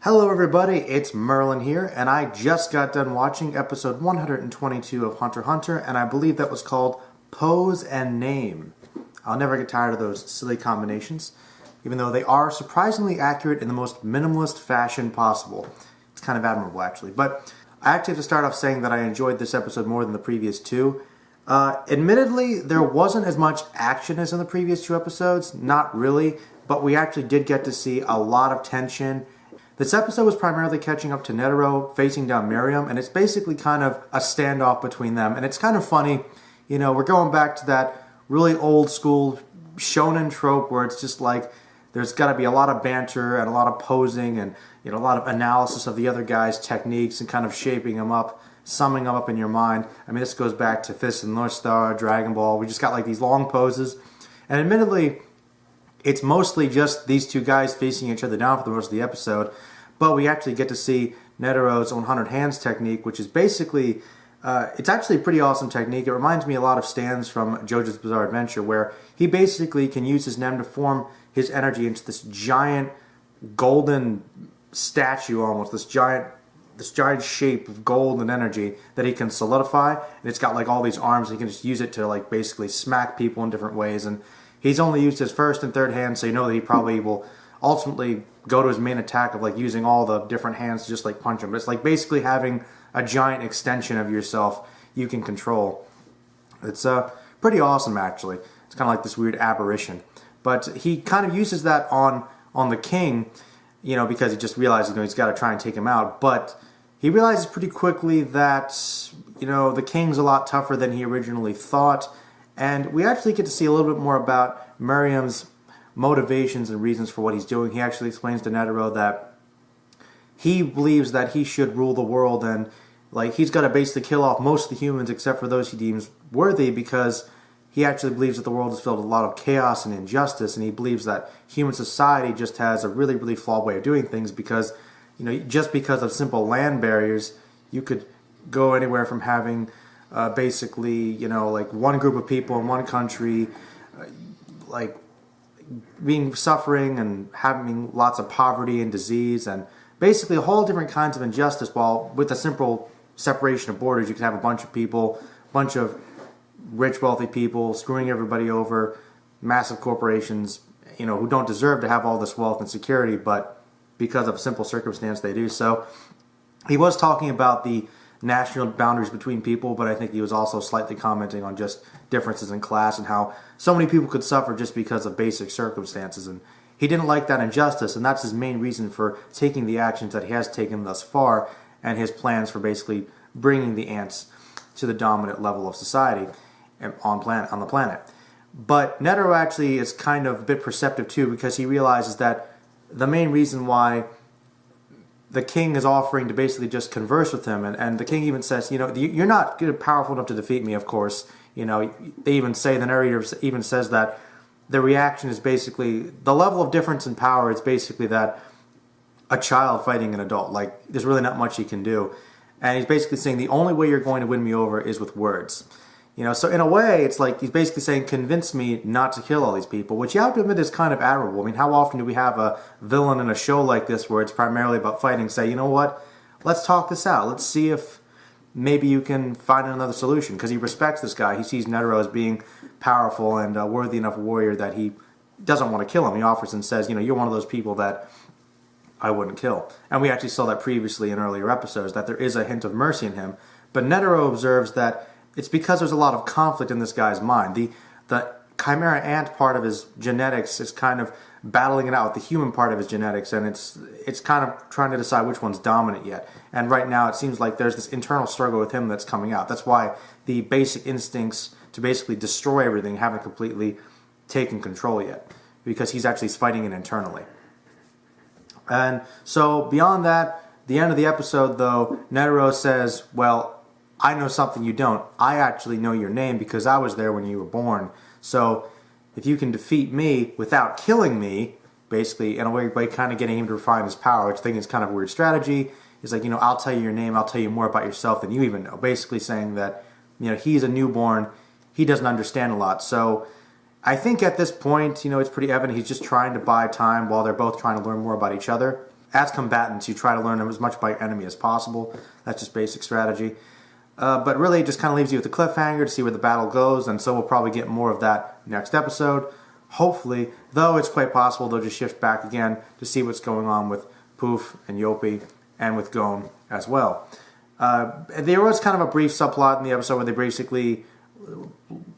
Hello everybody, it's Merlin here, and I just got done watching episode 122 of Hunter x Hunter, and I believe that was called Pose and Name. I'll never get tired of those silly combinations, even though they are surprisingly accurate in the most minimalist fashion possible. It's kind of admirable, actually. But I actually have to start off saying that I enjoyed this episode more than the previous two. Admittedly, there wasn't as much action as in the previous two episodes, not really, but we actually did get to see a lot of tension. This episode was primarily catching up to Netero facing down Miriam, and it's basically kind of a standoff between them. And it's kind of funny, you know, we're going back to that really old school shonen trope where it's just like there's got to be a lot of banter and a lot of posing and, you know, a lot of analysis of the other guy's techniques and kind of shaping them up, summing them up in your mind. I mean, this goes back to Fist and North Star, Dragon Ball. We just got like these long poses. And admittedly, it's mostly just these two guys facing each other down for the most of the episode, but we actually get to see Netero's 100 hands technique, which is basically, it's actually a pretty awesome technique. It reminds me a lot of Stan's from JoJo's Bizarre Adventure, where he basically can use his Nem to form his energy into this giant golden statue almost, this giant shape of golden energy that he can solidify, and it's got like all these arms. He can just use it to like basically smack people in different ways, and he's only used his first and third hands, so you know that he probably will ultimately go to his main attack of like using all the different hands to just like punch him. But it's like basically having a giant extension of yourself you can control. It's pretty awesome, actually. It's kind of like this weird aberration. But he kind of uses that on the king, you know, because he just realizes, you know, he's got to try and take him out. But he realizes pretty quickly that, you know, the king's a lot tougher than he originally thought. And we actually get to see a little bit more about Miriam's motivations and reasons for what he's doing. He actually explains to Netero that he believes that he should rule the world, and like he's got to basically kill off most of the humans except for those he deems worthy, because he actually believes that the world is filled with a lot of chaos and injustice, and he believes that human society just has a really, really flawed way of doing things, because, you know, just because of simple land barriers, you could go anywhere from having basically, you know, like one group of people in one country, like being suffering and having lots of poverty and disease and basically a whole different kinds of injustice, while with a simple separation of borders you can have a bunch of people, a bunch of rich, wealthy people screwing everybody over, massive corporations, you know, who don't deserve to have all this wealth and security, but because of simple circumstance they do. So he was talking about the national boundaries between people, but I think he was also slightly commenting on just differences in class and how so many people could suffer just because of basic circumstances. And he didn't like that injustice, and that's his main reason for taking the actions that he has taken thus far, and his plans for basically bringing the ants to the dominant level of society on the planet. But Netero actually is kind of a bit perceptive too, because he realizes that the main reason why the king is offering to basically just converse with him, and the king even says, you know, you're not powerful enough to defeat me, of course. You know, they even say, the narrator even says that the reaction is basically, the level of difference in power is basically that a child fighting an adult. Like, there's really not much he can do. And he's basically saying the only way you're going to win me over is with words. You know, so in a way, it's like he's basically saying, convince me not to kill all these people, which you have to admit is kind of admirable. I mean, how often do we have a villain in a show like this where it's primarily about fighting, say, you know what, let's talk this out. Let's see if maybe you can find another solution, because he respects this guy. He sees Netero as being powerful and a worthy enough warrior that he doesn't want to kill him. He offers and says, you know, you're one of those people that I wouldn't kill. And we actually saw that previously in earlier episodes, that there is a hint of mercy in him. But Netero observes that it's because there's a lot of conflict in this guy's mind. The chimera ant part of his genetics is kind of battling it out with the human part of his genetics, and it's kind of trying to decide which one's dominant yet. And right now it seems like there's this internal struggle with him that's coming out. That's why the basic instincts to basically destroy everything haven't completely taken control yet, because he's actually fighting it internally. And so beyond that, the end of the episode though, Netero says, well, I know something you don't. I actually know your name because I was there when you were born. So if you can defeat me without killing me, basically in a way by kind of getting him to refine his power, which I think is kind of a weird strategy. He's like, you know, I'll tell you your name, I'll tell you more about yourself than you even know. Basically saying that, you know, he's a newborn, he doesn't understand a lot. So I think at this point, you know, it's pretty evident he's just trying to buy time while they're both trying to learn more about each other. as combatants, you try to learn as much about your enemy as possible. That's just basic strategy. But really, it just kind of leaves you with a cliffhanger to see where the battle goes, and so we'll probably get more of that next episode. Hopefully, though it's quite possible they'll just shift back again to see what's going on with Poof and Yopi and with Gon as well. There was kind of a brief subplot in the episode where they basically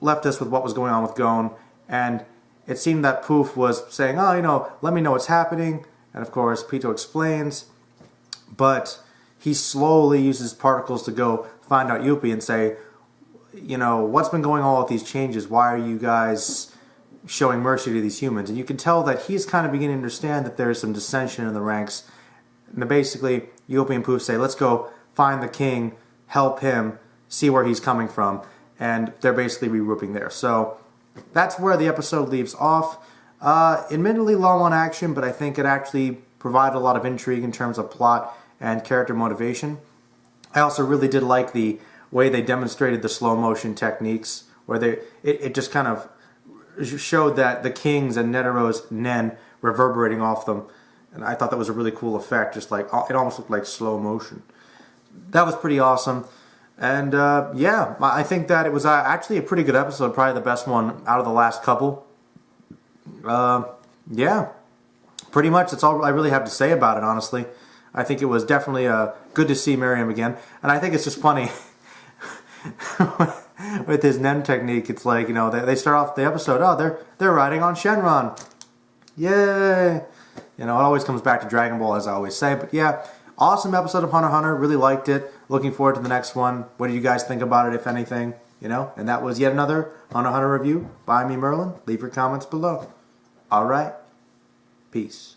left us with what was going on with Gon, and it seemed that Poof was saying, oh, let me know what's happening, and of course Pito explains, but he slowly uses particles to go find out Yopi and say, what's been going on with these changes? Why are you guys showing mercy to these humans? And you can tell that he's kind of beginning to understand that there's some dissension in the ranks. And basically, Yopi and Poof say, let's go find the king, help him, see where he's coming from. And they're basically regrouping there. So that's where the episode leaves off. Admittedly low on action, but I think it actually provided a lot of intrigue in terms of plot and character motivation. I also really did like the way they demonstrated the slow motion techniques, where it just kind of showed that the kings and Netero's Nen reverberating off them. And I thought that was a really cool effect, just like it almost looked like slow motion. That was pretty awesome. And yeah, I think that it was actually a pretty good episode, probably the best one out of the last couple. Yeah, pretty much that's all I really have to say about it, honestly. I think it was definitely good to see Miriam again. And I think it's just funny with his Nen technique. It's like, they start off the episode, they're riding on Shenron. Yay! It always comes back to Dragon Ball, as I always say. But yeah, awesome episode of Hunter x Hunter. Really liked it. Looking forward to the next one. What do you guys think about it, if anything? And that was yet another Hunter x Hunter review by me, Merlin. Leave your comments below. All right. Peace.